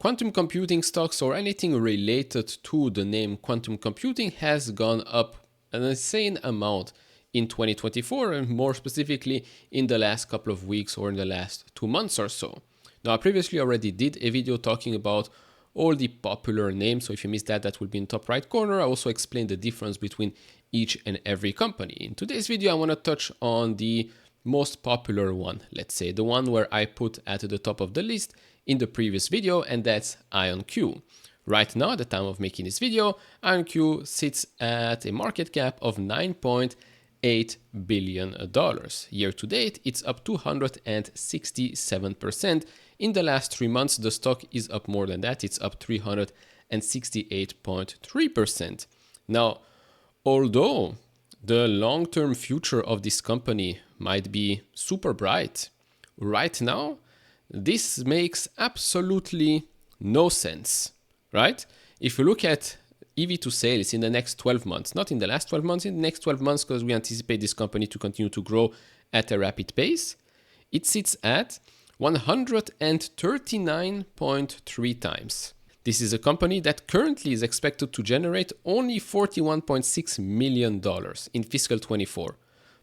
Quantum computing stocks or anything related to the name quantum computing has gone up an insane amount in 2024 and more specifically in the last couple of weeks or in the last 2 months or so. Now, I previously already did a video talking about all the popular names, so if you missed that, that will be in the top right corner. I also explained the difference between each and every company. In today's video, I want to touch on the most popular one, let's say, the one where I put at the top of the list in the previous video, and that's IONQ. Right now, at the time of making this video, IONQ sits at a market cap of $9.8 billion. Year to date, it's up 267%. In the last 3 months, the stock is up more than that. It's up 368.3%. Now, although the long-term future of this company might be super bright, right now, this makes absolutely no sense, right? If you look at EV to sales in the next 12 months, not in the last 12 months, in the next 12 months, because we anticipate this company to continue to grow at a rapid pace, it sits at 139.3 times. This is a company that currently is expected to generate only $41.6 million in fiscal 24,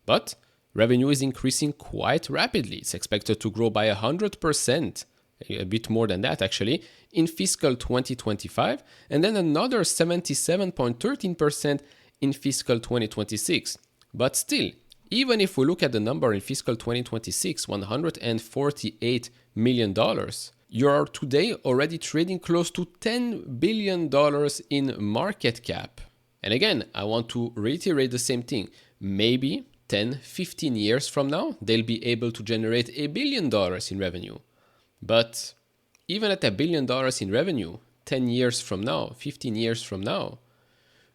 but revenue is increasing quite rapidly. It's expected to grow by 100%, a bit more than that actually, in fiscal 2025, and then another 77.13% in fiscal 2026. But still, even if we look at the number in fiscal 2026, $148 million, you are today already trading close to $10 billion in market cap. And again, I want to reiterate the same thing. Maybe 10, 15 years from now, they'll be able to generate $1 billion in revenue. But even at $1 billion in revenue, 10 years from now, 15 years from now,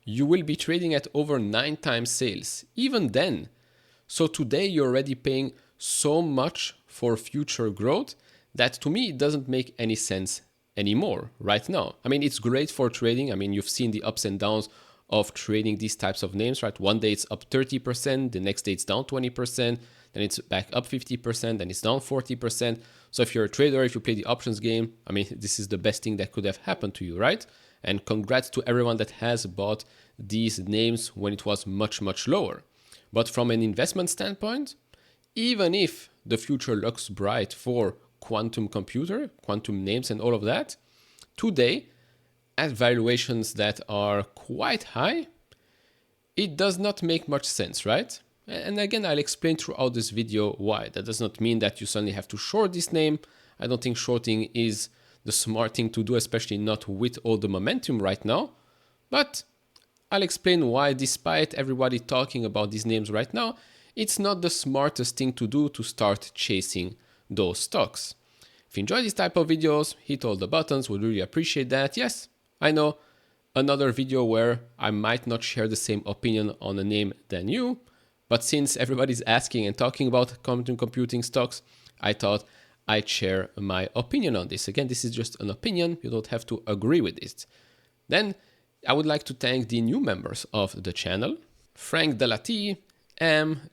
you will be trading at over 9 times sales. Even then. So today you're already paying so much for future growth that to me it doesn't make any sense anymore right now. I mean, it's great for trading. I mean, you've seen the ups and downs of trading these types of names, right? One day it's up 30%, the next day it's down 20%, then it's back up 50%, then it's down 40%. So if you're a trader, if you play the options game, I mean, this is the best thing that could have happened to you, right? And congrats to everyone that has bought these names when it was much, much lower. But from an investment standpoint, even if the future looks bright for quantum computer, quantum names and all of that, today, at valuations that are quite high, it does not make much sense, right? And again, I'll explain throughout this video why. That does not mean that you suddenly have to short this name. I don't think shorting is the smart thing to do, especially not with all the momentum right now. But I'll explain why, despite everybody talking about these names right now, it's not the smartest thing to do to start chasing those stocks. If you enjoy this type of videos, hit all the buttons, would really appreciate that. Yes, I know, another video where I might not share the same opinion on a name than you, but since everybody's asking and talking about quantum computing stocks, I thought I'd share my opinion on this. Again, this is just an opinion, you don't have to agree with it. Then I would like to thank the new members of the channel, Frank Delati,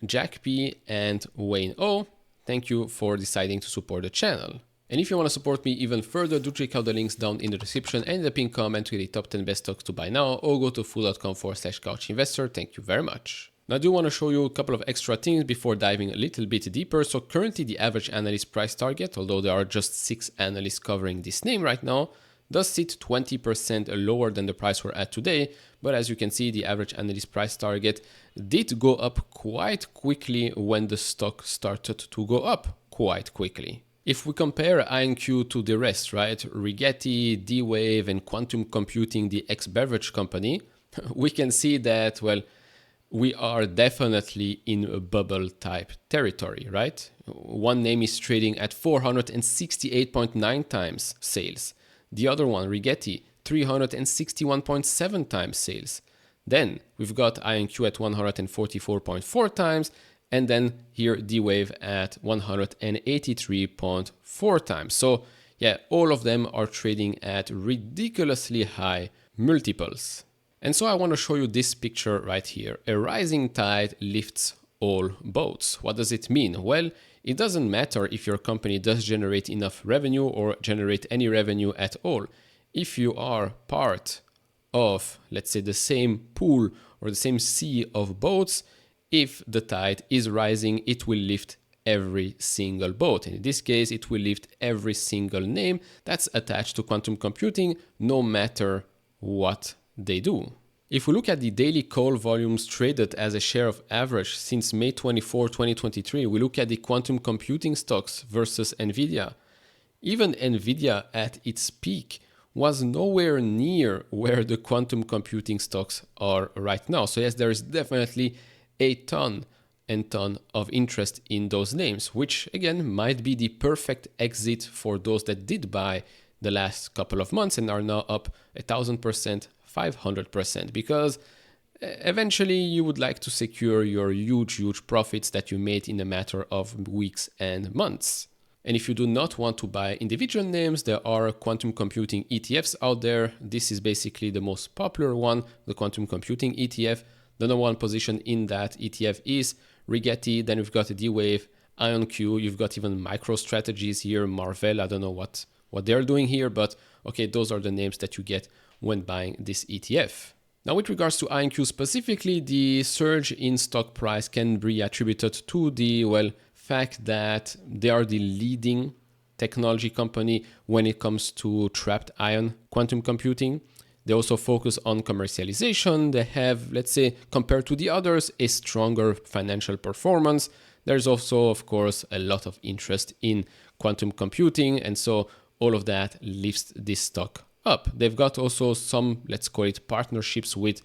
Jack P, and Wayne O. Thank you for deciding to support the channel. And if you want to support me even further, do check out the links down in the description and the pinned comment to the top 10 best stocks to buy now, or go to fool.com/couchinvestor. Thank you very much. Now I do want to show you a couple of extra things before diving a little bit deeper. So currently the average analyst price target, although there are just 6 analysts covering this name right now, does sit 20% lower than the price we're at today. But as you can see, the average analyst price target did go up quite quickly when the stock started to go up quite quickly. If we compare IONQ to the rest, right, Rigetti, D-Wave, and Quantum Computing, the ex-beverage company, we can see that, well, we are definitely in a bubble type territory, right? One name is trading at 468.9 times sales. The other one, Rigetti, 361.7 times sales. Then we've got IONQ at 144.4 times, and then here D-Wave at 183.4 times. So yeah, all of them are trading at ridiculously high multiples. And so I want to show you this picture right here. A rising tide lifts all boats. What does it mean? Well, it doesn't matter if your company does generate enough revenue or generate any revenue at all. If you are part of, let's say, the same pool or the same sea of boats, if the tide is rising, it will lift every single boat. And in this case, it will lift every single name that's attached to quantum computing, no matter what they do. If we look at the daily call volumes traded as a share of average since May 24, 2023, we look at the quantum computing stocks versus Nvidia. Even Nvidia at its peak was nowhere near where the quantum computing stocks are right now. So yes, there is definitely a ton of interest in those names, which again might be the perfect exit for those that did buy the last couple of months and are now up 1,000%, 500%, because eventually you would like to secure your huge profits that you made in a matter of weeks and months. And if you do not want to buy individual names, there are quantum computing ETFs out there. This is basically the most popular one, the quantum computing ETF. The number one position in that ETF is Rigetti. Then we've got D-Wave, IONQ. You've got even MicroStrategies here, Marvell. I don't know what they're doing here, but okay, those are the names that you get when buying this ETF. Now, with regards to IONQ specifically, the surge in stock price can be attributed to the, fact that they are the leading technology company when it comes to trapped ion quantum computing. They also focus on commercialization. They have, let's say, compared to the others, a stronger financial performance. There's also, of course, a lot of interest in quantum computing. And so all of that lifts this stock up. They've got also some, let's call it, partnerships with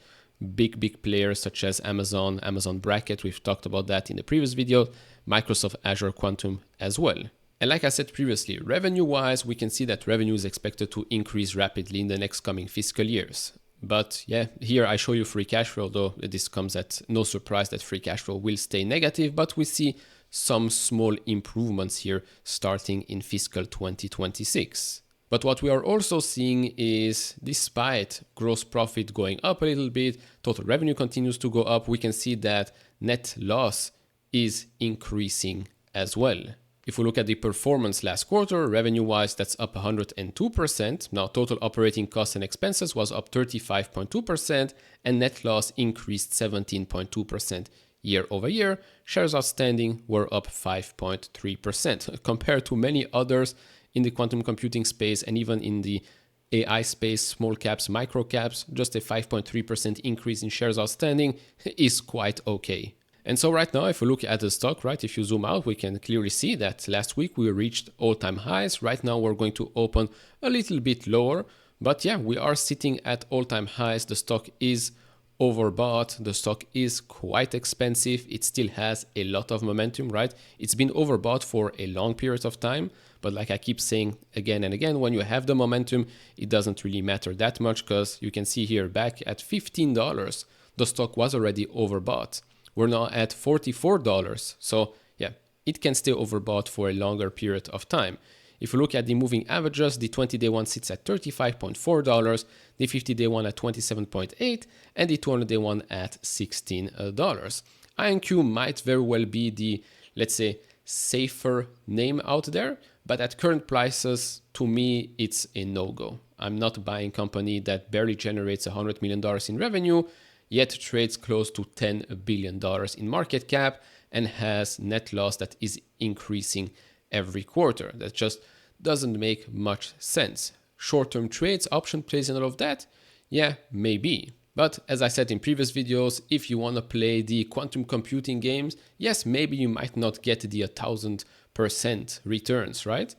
big players such as Amazon Bracket. We've talked about that in the previous video. Microsoft Azure Quantum as well. And like I said previously, revenue-wise, we can see that revenue is expected to increase rapidly in the next coming fiscal years. But yeah, here I show you free cash flow, though this comes at no surprise that free cash flow will stay negative, but we see some small improvements here starting in fiscal 2026. But what we are also seeing is, despite gross profit going up a little bit, total revenue continues to go up, we can see that net loss is increasing as well. If we look at the performance last quarter, revenue-wise, that's up 102%. Now, total operating costs and expenses was up 35.2%, and net loss increased 17.2% year over year. Shares outstanding were up 5.3%. Compared to many others in the quantum computing space and even in the AI space, small caps, micro caps, just a 5.3% increase in shares outstanding is quite okay. And so right now, if we look at the stock, right, if you zoom out, we can clearly see that last week we reached all-time highs. Right now, we're going to open a little bit lower. But yeah, we are sitting at all-time highs. The stock is overbought. The stock is quite expensive. It still has a lot of momentum, right? It's been overbought for a long period of time. But like I keep saying again and again, when you have the momentum, it doesn't really matter that much, because you can see here back at $15, the stock was already overbought. We're now at $44. So yeah, it can stay overbought for a longer period of time. If you look at the moving averages, the 20-day one sits at $35.4, the 50-day one at $27.8, and the 200-day one at $16. IONQ might very well be the, let's say, safer name out there, but at current prices, to me, it's a no-go. I'm not buying a company that barely generates $100 million in revenue, yet trades close to $10 billion in market cap and has net loss that is increasing every quarter. That just doesn't make much sense. Short-term trades, option plays and all of that, yeah, maybe. But as I said in previous videos, if you want to play the quantum computing games, yes, maybe you might not get the 1,000% returns, right?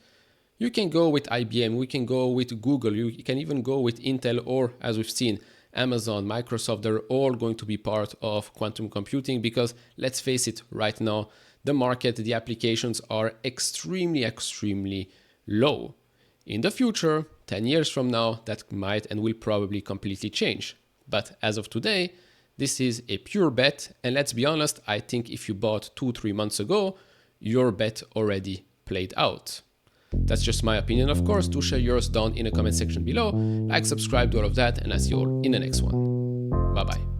You can go with IBM, we can go with Google, you can even go with Intel, or as we've seen, Amazon, Microsoft, they're all going to be part of quantum computing, because let's face it, right now, the market, the applications are extremely low. In the future, 10 years from now, that might and will probably completely change. But as of today, this is a pure bet. And let's be honest, I think if you bought 2-3 months ago, your bet already played out. That's just my opinion, of course. Do share yours down in the comment section below. Like, subscribe, do all of that, and I'll see you all in the next one. Bye-bye.